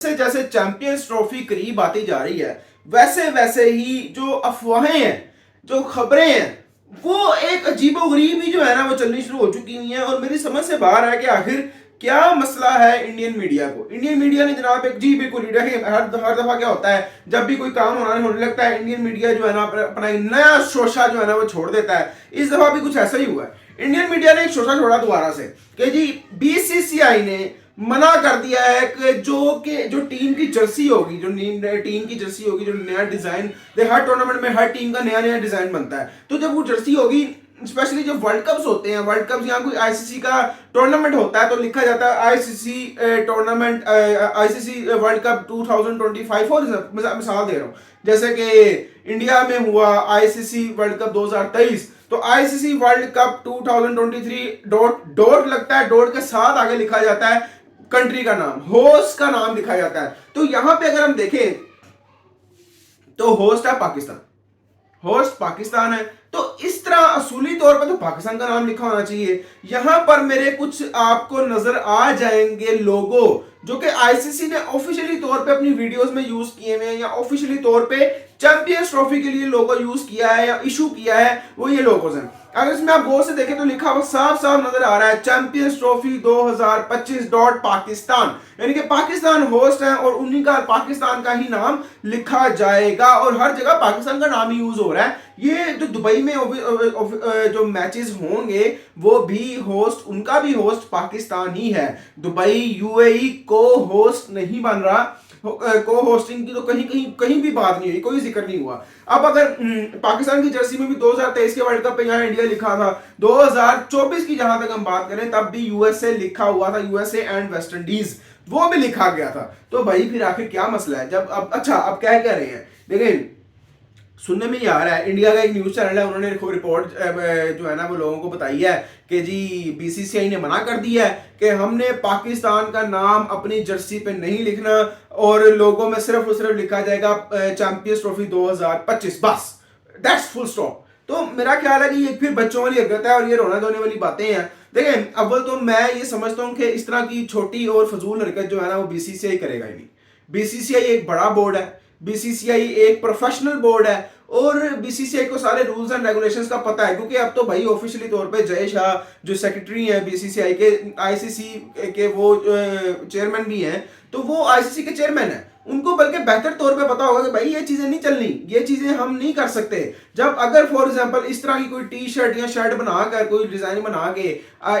जैसे जैसे champions trophy करीब आती जा रही है वैसे वैसे ही जो अफवाहें हैं, जो खबरें हैं, वो एक अजीबोगरीब ही जो है ना वो चलनी शुरू हो चुकी हुई हैं। और मेरी समझ से बाहर है कि आखिर क्या मसला है इंडियन मीडिया को। इंडियन मीडिया ने जनाब एक जी बिल्कुल हर दफा क्या होता है, जब भी कोई काम होने लगता है इंडियन मीडिया जो है ना अपना एक नया शोशा जो है ना वो छोड़ देता है। इस दफा भी कुछ ऐसा ही हुआ है। इंडियन मीडिया ने एक शोशा छोड़ा दोबारा से कि जी बीसीसीआई ने मना कर दिया है कि जो टीम की जर्सी होगी, जो टीम की जर्सी होगी, जो नया डिजाइन हर टूर्नामेंट में हर टीम का नया नया डिजाइन बनता है, तो जब वो जर्सी होगी, स्पेशली जो वर्ल्ड कप्स होते हैं, वर्ल्ड कप्स या कोई आईसीसी का टूर्नामेंट होता है तो लिखा जाता है ICC tournament, ICC world cup 2025। और मिसाल दे रहा हूँ, जैसे कि इंडिया में हुआ आईसीसी वर्ल्ड कप 2023, तो ICC world cup 2023 dot dot लगता है, डॉट के साथ आगे लिखा जाता है कंट्री का नाम, होस्ट का नाम लिखा जाता है। तो यहां पे अगर हम देखें तो होस्ट है पाकिस्तान, होस्ट पाकिस्तान है, तो इस तरह असूली तौर पर तो पाकिस्तान का नाम लिखा होना चाहिए। यहां पर मेरे कुछ आपको नजर आ जाएंगे लोगो जो कि आईसीसी ने ऑफिशियली तौर पे अपनी वीडियोस में यूज किए हुए हैं या ऑफिशियली तौर पे चैंपियंस ट्रॉफी के लिए लोगो यूज किया है या इशू किया है, वो ये लोगोज हैं। अगर इसमें आप गौर से देखें तो लिखा हुआ साफ साफ नजर आ रहा है चैंपियंस ट्रॉफी 2025 डॉट पाकिस्तान, यानी कि पाकिस्तान होस्ट है और उन्हीं का पाकिस्तान का ही नाम लिखा जाएगा और हर जगह पाकिस्तान का नाम ही यूज हो रहा है। ये जो दुबई में जो मैचेस होंगे वो भी होस्ट, उनका भी होस्ट पाकिस्तान ही है। दुबई यूएई को होस्ट नहीं बन रहा, को होस्टिंग की तो कहीं भी बात नहीं हुई, कोई जिक्र नहीं हुआ। अब अगर पाकिस्तान की जर्सी में भी 2023 के वर्ल्ड कप पे यहाँ इंडिया लिखा था, 2024 की जहां तक हम बात करें तब भी यूएसए लिखा हुआ था, यूएसए एंड वेस्ट इंडीज वो भी लिखा गया था। तो भाई फिर आखिर क्या मसला है? जब अब अच्छा अब क्या कह रहे हैं, देखिए सुनने में ही आ रहा है, इंडिया का एक न्यूज चैनल है, उन्होंने रिपोर्ट जो है ना वो लोगों को बताई है कि जी बीसीसीआई ने मना कर दिया है कि हमने पाकिस्तान का नाम अपनी जर्सी पे नहीं लिखना और लोगों में सिर्फ और सिर्फ लिखा जाएगा चैंपियंस ट्रॉफी 2025, बस दैट्स फुल स्टॉप। तो मेरा ख्याल है कि ये फिर बच्चों वाली हरकत है और ये रोना धोने वाली बातें हैं। देखें अव्वल तो मैं ये समझता हूँ कि इस तरह की छोटी और फजूल हरकत जो है ना वो बीसीसीआई करेगा ही नहीं। बीसीसीआई एक बड़ा बोर्ड है, बीसीसीआई एक प्रोफेशनल बोर्ड है और बीसीसीआई को सारे रूल्स एंड रेगुलेशंस का पता है, क्योंकि अब तो भाई ऑफिशियली तौर पे जय शाह जो सेक्रेटरी हैं बीसीसीआई के, आईसीसी के वो चेयरमैन भी हैं, तो वो आईसीसी के चेयरमैन हैं, उनको बल्कि बेहतर तौर पे पता होगा कि भाई ये चीजें नहीं चलनी, ये चीजें हम नहीं कर सकते। जब अगर फॉर एग्जांपल इस तरह की कोई टी शर्ट या शर्ट बनाकर कोई डिजाइन बना के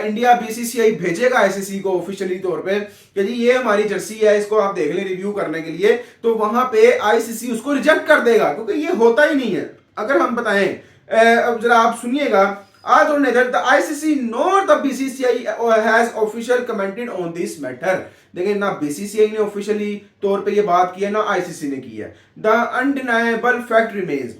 इंडिया बीसीसीआई भेजेगा आईसीसी को ऑफिशियली तौर पे कि जी ये हमारी जर्सी है, इसको आप देख लें रिव्यू करने के लिए, तो वहां पे आईसीसी उसको रिजेक्ट कर देगा, क्योंकि ये होता ही नहीं है। अगर हम बताएं, अब जरा आप सुनिएगा, आज और neither the ICC nor the BCCI has official commented on this matter. देखिए ना बीसीसीआई ने ऑफिशियली तौर पे ये बात की है ना आईसीसी ने की है। The undeniable fact remains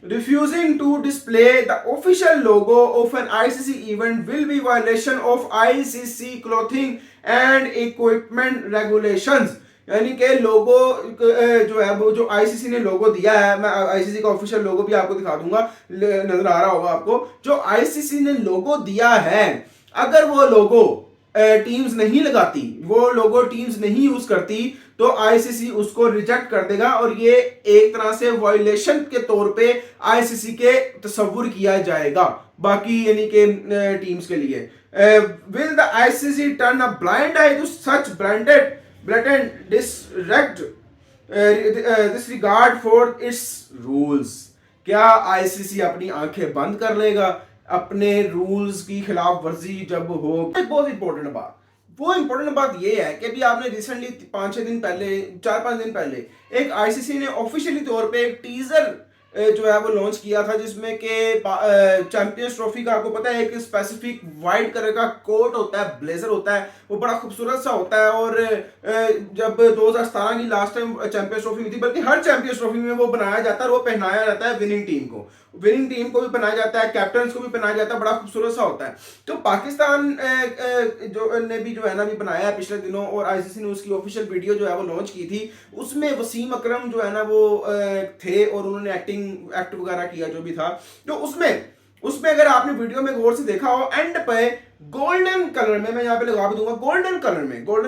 refusing to display the official logo of an ICC event will be violation of ICC clothing and equipment regulations। यानी कि लोगो जो है वो जो आईसीसी ने लोगो दिया है, मैं आईसीसी का ऑफिशियल लोगो भी आपको दिखा दूंगा, नजर आ रहा होगा आपको, जो आईसीसी ने लोगो दिया है, अगर वो लोगो टीम्स नहीं लगाती, वो लोगो टीम्स नहीं यूज करती, तो आईसीसी उसको रिजेक्ट कर देगा और ये एक तरह से वायलेशन के तौर पे आईसीसी के तस्वुर किया जाएगा बाकी यानी कि टीम्स के लिए। Will the ICC turn a blind eye to such blatant disregard for its rules? क्या आईसीसी अपनी आंखें बंद कर लेगा अपने रूल्स की खिलाफ वर्जी जब हो? एक बहुत इंपॉर्टेंट बात, वो इंपॉर्टेंट बात ये है कि अभी आपने रिसेंटली 5-6 दिन पहले, 4-5 दिन पहले एक आईसीसी ने ऑफिशियली तौर पे एक टीजर जो है वो लॉन्च किया था, जिसमें कि चैंपियंस ट्रॉफी का आपको पता है एक स्पेसिफिक वाइट कलर का कोट होता है, ब्लेजर होता है, वो बड़ा खूबसूरत सा होता है। और जब 2017 की लास्ट टाइम चैंपियंस ट्रॉफी हुई थी, बल्कि हर चैंपियंस ट्रॉफी में वो बनाया जाता है और वो पहनाया जाता है विनिंग टीम को, विनिंग टीम को भी पहनाया जाता है, कैप्टन को भी पहनाया जाता है, बड़ा खूबसूरत सा होता है। तो पाकिस्तान जो ने भी जो है ना भी बनाया है पिछले दिनों और आईसीसी ने उसकी ऑफिशियल वीडियो जो है वो लॉन्च की थी, उसमें वसीम अकरम जो है ना वो थे और उन्होंने एक्ट वगैरह किया जो भी था। तो उसमें अगर आपने वीडियो में गौर से देखा हो, एंड पे गोल्डन कलर में, मैं यहाँ पे लगा भी दूंगा, गोल्डन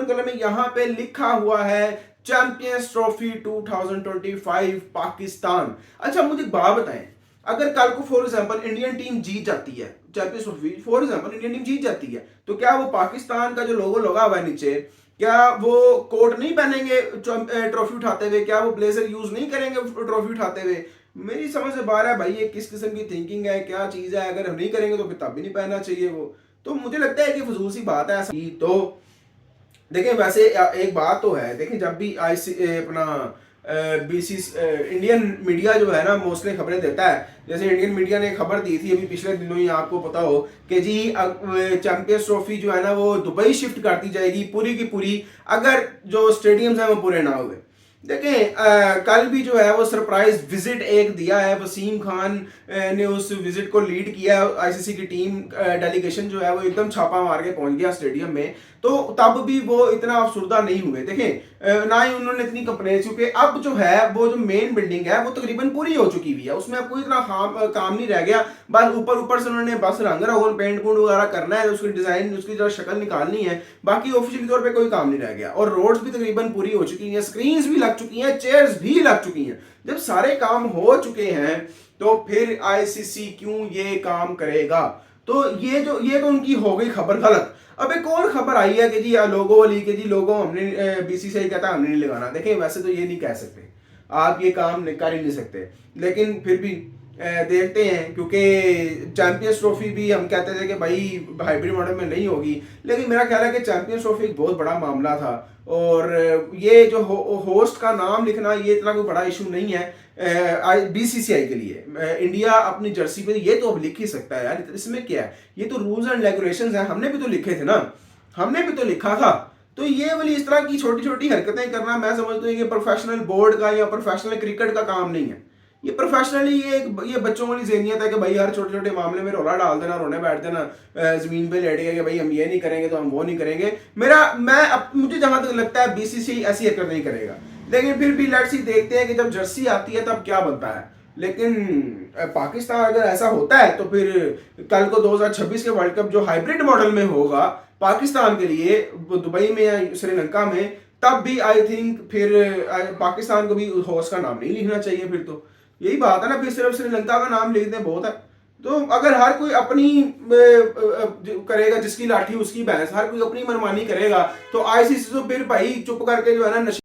कलर में यहाँ पे लिखा हुआ है चैंपियंस ट्रॉफी 2025 पाकिस्तान। अच्छा मुझे एक बात बताएं, अगर कल को फॉर एग्जांपल इंडियन टीम जीत जाती है champions trophy, for example Indian team जीत जाती है, तो क्या वो पाकिस्तान का जो लोगो लगा हुआ है नीचे, क्या वो कोट नहीं पहनेंगे ट्रॉफी उठाते हुए? क्या वो ब्लेजर यूज नहीं करेंगे ट्रॉफी उठाते हुए? मेरी समझ से बाहर है भाई ये किस किस्म की थिंकिंग है, क्या चीज है। अगर हम नहीं करेंगे तो फिर तब भी नहीं पहनना चाहिए वो। तो मुझे लगता है कि फजूल सी बात है ऐसा। तो देखें वैसे एक बात तो है, देखें जब भी अपना बीसी इंडियन मीडिया जो है ना मोस्टली खबरें देता है, जैसे इंडियन मीडिया ने खबर दी थी अभी पिछले दिनों ही, आपको पता हो कि जी चैंपियंस ट्रॉफी जो है ना वो दुबई शिफ्ट कर दी जाएगी पूरी की पूरी, अगर जो स्टेडियम्स हैं वो पूरे ना हुए। देखें कल भी जो है वो सरप्राइज विजिट एक दिया है, वसीम खान ने उस विजिट को लीड किया है। आईसीसी की टीम डेलीगेशन जो है वो एकदम छापा मार के पहुंच गया स्टेडियम में, तो तब भी वो इतना अफसुर्दा नहीं हुए। देखें ना ही उन्होंने इतनी कंप्लेन, क्योंकि अब जो है वो जो मेन बिल्डिंग है वो तकरीबन पूरी हो चुकी हुई है, उसमें अब कोई इतना काम नहीं रह गया। बस ऊपर ऊपर से उन्होंने बस रंग रोगन पेंट पूंट वगैरह करना है, उसकी डिजाइन उसकी जरा शक्ल निकालनी है, बाकी ऑफिशियल तौर पे कोई काम नहीं रह गया। और रोड्स भी तकरीबन पूरी हो चुकी हैं, स्क्रीन्स भी लग चुकी हैं, चेयर्स भी लग चुकी हैं। जब सारे काम हो चुके हैं तो फिर आईसीसी क्यों ये काम करेगा? तो ये तो उनकी हो गई खबर गलत। अब एक और खबर आई है कि जी लोगो वाली के जी लोगो हमने बीसीसीआई कहता है हमने नहीं लगाना। देखें वैसे तो ये नहीं कह सकते, आप ये काम कर ही नहीं सकते, लेकिन फिर भी देखते हैं, क्योंकि चैंपियंस ट्रॉफी भी हम कहते थे कि भाई हाइब्रिड मॉडल में नहीं होगी, लेकिन मेरा ख्याल है कि चैंपियंस ट्रॉफी एक बहुत बड़ा मामला था। और ये जो होस्ट का नाम लिखना ये इतना कोई बड़ा इशू नहीं है बीसीसीआई के लिए। इंडिया अपनी जर्सी पे ये तो अब लिख ही सकता है यार, इसमें क्या है, ये तो रूल्स एंड रेगुलेशंस हैं, हमने भी तो लिखे थे ना, हमने भी तो लिखा था। तो ये वाली इस तरह की छोटी छोटी हरकतें करना मैं समझता हूँ कि प्रोफेशनल बोर्ड का या प्रोफेशनल क्रिकेट का काम नहीं है। ये प्रोफेशनली ये बच्चों वाली ज़हनियत है कि भाई हर छोटे छोटे मामले में रोला डाल देना, रोने बैठ देना, जमीन पे लेट गए कि भाई हम ये नहीं करेंगे तो हम वो नहीं करेंगे। मुझे जहां तक लगता है बीसीसीआई ऐसी हरकत नहीं करेगा, लेकिन फिर भी लेट्स सी देखते हैं कि जब जर्सी आती है तब क्या बनता है। लेकिन पाकिस्तान अगर ऐसा होता है तो फिर कल को 2026 के वर्ल्ड कप जो हाइब्रिड मॉडल में होगा पाकिस्तान के लिए दुबई में या श्रीलंका में, तब भी आई थिंक फिर पाकिस्तान को भी होस्ट का नाम नहीं लिखना चाहिए। फिर तो यही बात है ना, फिर सिर्फ श्रीलंका का नाम लिख दें बहुत है। तो अगर हर कोई अपनी करेगा, जिसकी लाठी उसकी भैंस, हर कोई अपनी मनमानी करेगा, तो आईसीसी तो फिर भाई चुप करके जो है ना